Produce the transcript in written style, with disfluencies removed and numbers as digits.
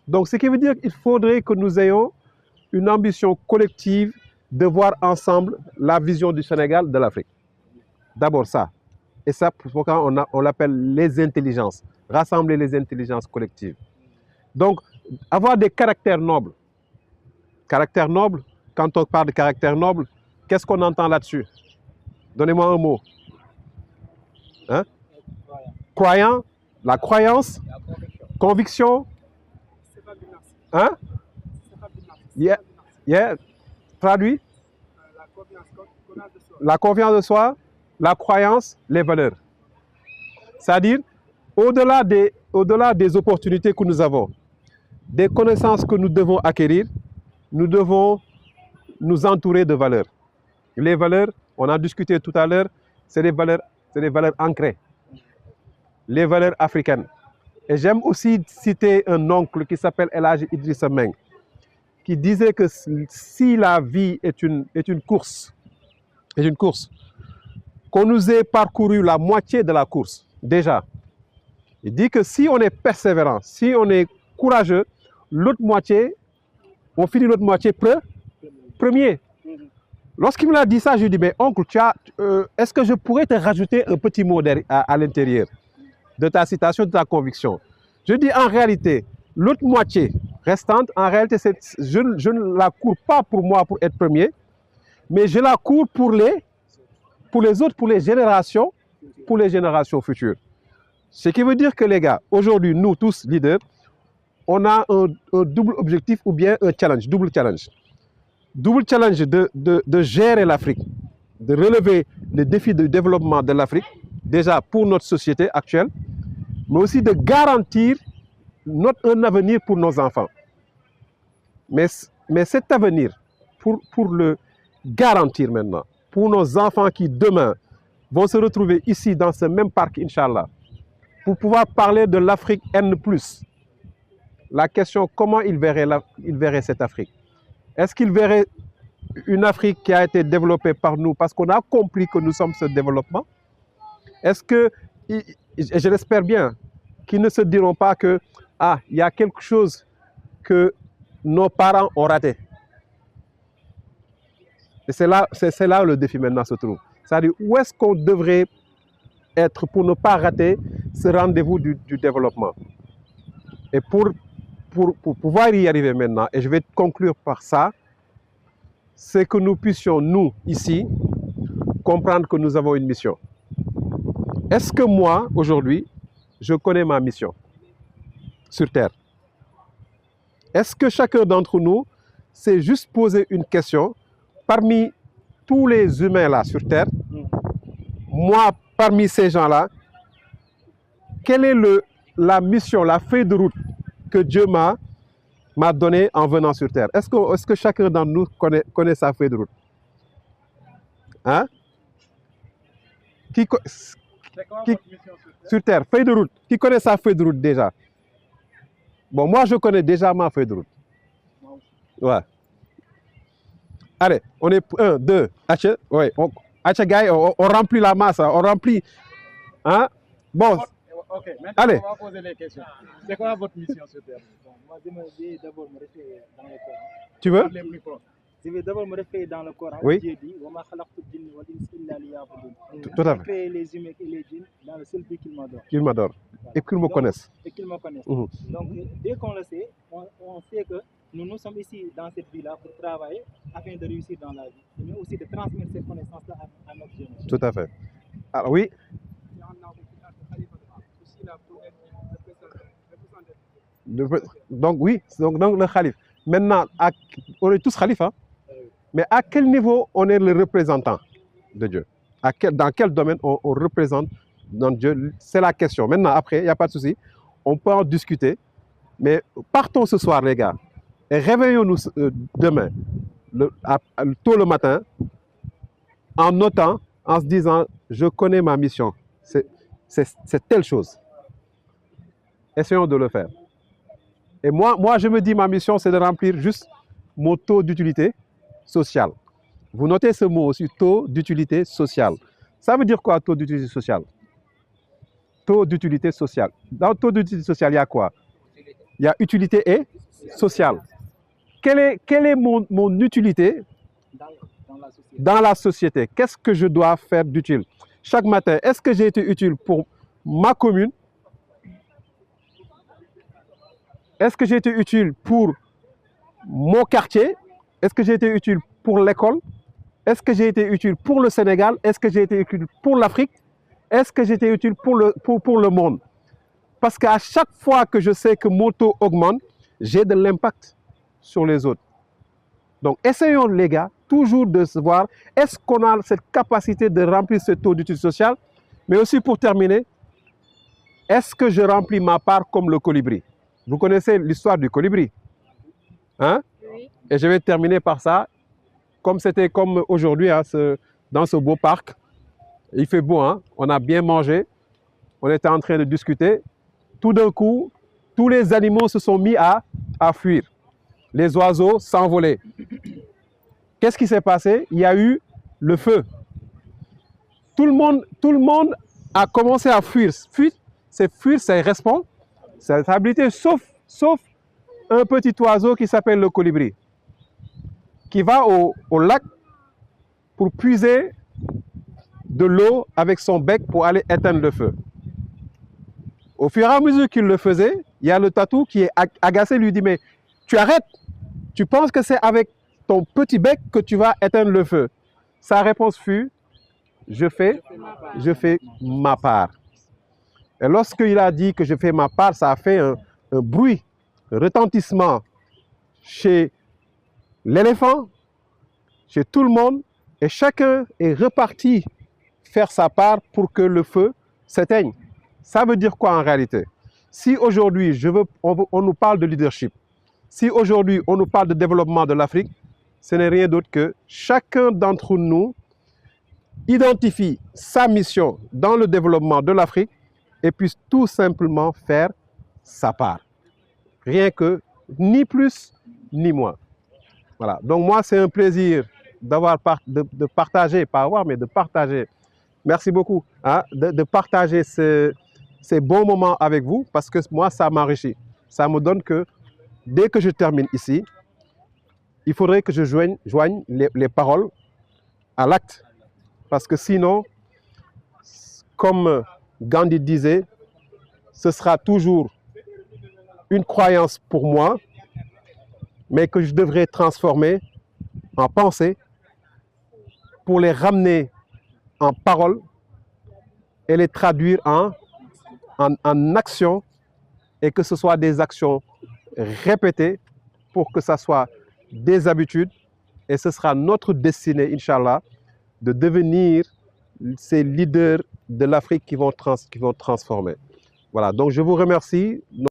Donc, ce qui veut dire qu'il faudrait que nous ayons une ambition collective de voir ensemble la vision du Sénégal, de l'Afrique. D'abord ça. Et ça, pourquoi on l'appelle les intelligences. Rassembler les intelligences collectives. Donc, avoir des caractères nobles. Caractère noble, quand on parle de caractère noble, qu'est-ce qu'on entend là-dessus? Donnez-moi un mot. Hein? Croyant, la croyance, conviction. Hein? Yeah. Yeah. Traduit? La confiance de soi, la croyance, les valeurs. C'est-à-dire, au-delà des opportunités que nous avons, des connaissances que nous devons acquérir, nous devons nous entourer de valeurs. Les valeurs, on a discuté tout à l'heure, c'est des valeurs ancrées, les valeurs africaines. Et j'aime aussi citer un oncle qui s'appelle El Hadji Idrissa Meng, qui disait que si la vie est une course, qu'on nous ait parcouru la moitié de la course, déjà, il dit que si on est persévérant, si on est courageux, l'autre moitié, on finit l'autre moitié premier. Lorsqu'il me l'a dit ça, je lui ai dit, mais oncle, est-ce que je pourrais te rajouter un petit mot à l'intérieur de ta citation, de ta conviction? Je dis en réalité, l'autre moitié restante, en réalité, je ne la cours pas pour moi pour être premier, mais je la cours pour les autres, pour les générations futures. Ce qui veut dire que les gars, aujourd'hui, nous tous leaders, on a un double objectif ou bien un challenge, double challenge. Double challenge de gérer l'Afrique, de relever les défis de développement de l'Afrique, déjà pour notre société actuelle, mais aussi de garantir un avenir pour nos enfants. Mais cet avenir, pour le garantir maintenant, pour nos enfants qui demain vont se retrouver ici dans ce même parc, Inch'Allah, pour pouvoir parler de l'Afrique N+, la question, comment ils verraient cette Afrique? Est-ce qu'ils verraient une Afrique qui a été développée par nous parce qu'on a compris que nous sommes ce développement? Est-ce que, et je l'espère bien, qu'ils ne se diront pas que, il y a quelque chose que nos parents ont raté? Et c'est là où le défi maintenant se trouve. C'est-à-dire, où est-ce qu'on devrait être pour ne pas rater ce rendez-vous du développement? Et pour pouvoir y arriver maintenant, et je vais conclure par ça, c'est que nous puissions, nous, ici, comprendre que nous avons une mission. Est-ce que moi, aujourd'hui, je connais ma mission sur Terre? Est-ce que chacun d'entre nous s'est juste posé une question parmi tous les humains là sur Terre, moi, parmi ces gens-là, quelle est la mission, la feuille de route que Dieu m'a donnée en venant sur Terre? Est-ce que chacun d'entre nous connaît sa feuille de route? Hein? Sur Terre, feuille de route. Qui connaît sa feuille de route déjà? Bon, moi, je connais déjà ma feuille de route. Ouais. Allez, on est 1, 2, ouais, gars, on remplit la masse, on remplit. Hein? Bon. Ok, maintenant allez. On va poser les questions. C'est quoi votre mission sur Terre? Moi, je vais d'abord me référer dans le Coran. Tu veux? Je vais d'abord me référer dans le Coran. Oui. Dieu dit, tout à fait. Créer les humains et les djinns dans le seul but qu'ils m'adorent. Qu'ils m'adorent. Voilà. Et qu'ils me connaissent. Et qu'ils me connaissent. Donc, dès qu'on le sait, on sait que nous sommes ici dans cette vie-là pour travailler afin de réussir dans la vie, mais aussi de transmettre cette connaissance-là à notre génération. Tout à fait. Alors oui. Donc oui, donc le Khalif. Maintenant, on est tous Khalif, hein? Mais à quel niveau on est le représentant de Dieu? Dans quel domaine on représente dans Dieu? C'est la question. Maintenant, après, il n'y a pas de souci. On peut en discuter. Mais partons ce soir, les gars. Et réveillons-nous demain, tôt le matin, en notant, en se disant, je connais ma mission. C'est telle chose. Essayons de le faire. Et moi, je me dis, ma mission, c'est de remplir juste mon taux d'utilité sociale. Vous notez ce mot aussi, taux d'utilité sociale. Ça veut dire quoi, taux d'utilité sociale? Taux d'utilité sociale. Dans le taux d'utilité sociale, il y a quoi? il y a utilité et sociale. Quelle est mon utilité dans la société? Qu'est-ce que je dois faire d'utile? Chaque matin, est-ce que j'ai été utile pour ma commune? Est-ce que j'ai été utile pour mon quartier? Est-ce que j'ai été utile pour l'école? Est-ce que j'ai été utile pour le Sénégal? Est-ce que j'ai été utile pour l'Afrique? Est-ce que j'ai été utile pour le monde? Parce qu'à chaque fois que je sais que mon taux augmente, j'ai de l'impact sur les autres. Donc, essayons, les gars, toujours de se voir, est-ce qu'on a cette capacité de remplir ce taux d'utilité sociale? Mais aussi, pour terminer, est-ce que je remplis ma part comme le colibri? Vous connaissez l'histoire du colibri, hein? Oui. Et je vais terminer par ça. Comme c'était comme aujourd'hui, hein, dans ce beau parc, il fait beau, hein? On a bien mangé, on était en train de discuter. Tout d'un coup, tous les animaux se sont mis à fuir. Les oiseaux s'envolaient. Qu'est-ce qui s'est passé? Il y a eu le feu. Tout le monde a commencé à fuir. Fuir, c'est responsabilité, sauf un petit oiseau qui s'appelle le colibri, qui va au lac pour puiser de l'eau avec son bec pour aller éteindre le feu. Au fur et à mesure qu'il le faisait, il y a le tatou qui est agacé, lui dit, mais tu arrêtes, tu penses que c'est avec ton petit bec que tu vas éteindre le feu? Sa réponse fut, je fais ma part. Et lorsqu'il a dit que je fais ma part, ça a fait un bruit, un retentissement chez l'éléphant, chez tout le monde, et chacun est reparti faire sa part pour que le feu s'éteigne. Ça veut dire quoi en réalité? Si aujourd'hui on nous parle de leadership, si aujourd'hui on nous parle de développement de l'Afrique, ce n'est rien d'autre que chacun d'entre nous identifie sa mission dans le développement de l'Afrique et puisse tout simplement faire sa part. Rien que, ni plus ni moins. Voilà. Donc moi, c'est un plaisir de partager, pas avoir, mais de partager. Merci beaucoup, hein, de partager ces bons moments avec vous, parce que moi, ça m'enrichit. Ça me donne que, dès que je termine ici, il faudrait que je joigne les paroles à l'acte. Parce que sinon, comme Gandhi disait, ce sera toujours une croyance pour moi, mais que je devrais transformer en pensée pour les ramener en paroles et les traduire en actions, et que ce soit des actions répétées pour que ça soit des habitudes, et ce sera notre destinée, Inch'Allah, de devenir ces leaders de l'Afrique qui vont transformer. Voilà, donc je vous remercie.